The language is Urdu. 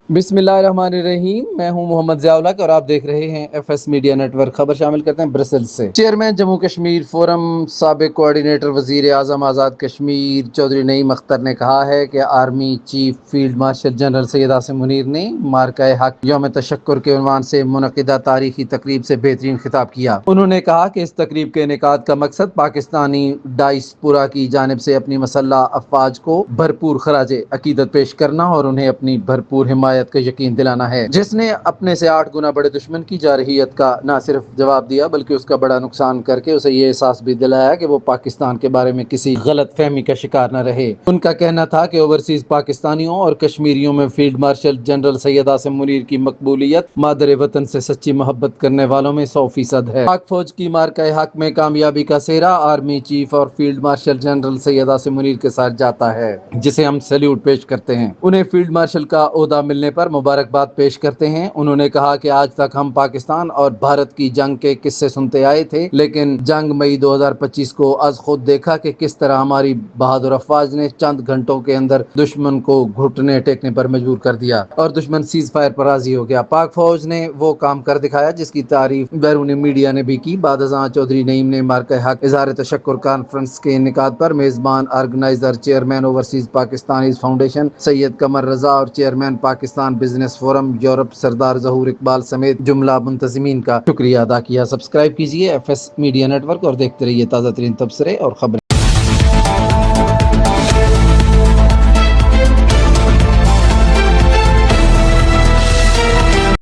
بسم اللہ الرحمن الرحیم، میں ہوں محمد ضیاء الحق اور آپ دیکھ رہے ہیں F S media network. خبر شامل کرتے ہیں برسلز سے۔ چیئرمین جموں کشمیر فورم سابق کوآرڈینیٹر وزیر اعظم آزاد کشمیر چودھری نعیم اختر نے کہا ہے کہ army chief field marshal general Syed Asim Munir نے مارکہ حق یوم تشکر کے عنوان سے منعقدہ تاریخی تقریب سے بہترین خطاب کیا۔ انہوں نے کہا کہ اس تقریب کے انعقاد کا مقصد پاکستانی ڈائسپورا کی جانب سے اپنی مسلح افواج کو بھرپور خراج عقیدت پیش کرنا اور انہیں اپنی بھرپور حمایت کا یقین دلانا ہے، جس نے اپنے سے 8 گنا بڑے دشمن کی جارحیت کا نہ صرف جواب دیا بلکہ اس کا بڑا نقصان کر کے اسے یہ احساس بھی دلایا کہ وہ پاکستان کے بارے میں کسی غلط فہمی کا شکار نہ رہے۔ ان کا کہنا تھا کہ اوورسیز پاکستانیوں اور کشمیریوں میں field marshal general Syed Asim Munir کی مقبولیت مادر وطن سے سچی محبت کرنے والوں میں 100% ہے۔ پاک فوج کی مارکہ حق میں کامیابی کا سہرا آرمی چیف اور field marshal general Syed Asim Munir کے ساتھ جاتا ہے، جسے ہم سیلیوٹ پیش کرتے ہیں۔ انہیں فیلڈ مارشل کا عہدہ ملنے پر مبارکباد پیش کرتے ہیں۔ انہوں نے کہا کہ آج تک ہم پاکستان اور بھارت کی جنگ کے قصے سنتے آئے تھے، لیکن جنگ مئی 2025 کو از خود دیکھا کہ کس طرح ہماری بہادر افواج نے چند گھنٹوں کے اندر دشمن کو گھٹنے ٹیکنے پر مجبور کر دیا اور دشمن سیز فائر پر راضی ہو گیا۔ پاک فوج نے وہ کام کر دکھایا جس کی تعریف بیرونی میڈیا نے بھی کی۔ بعد ازاں چودھری نعیم نے مارکہ حق اظہار تشکر کانفرنس کے انعقاد پر میزبان organiser chairman overseas Pakistanis foundation Syed Qamar Raza اور chairman Pakistan business forum Europe Sardar Zahoor Iqbal سمیت جملہ منتظمین کا شکریہ ادا کیا۔ سبسکرائب کیجیے F S media network اور دیکھتے رہیے تازہ ترین تبصرے اور خبریں۔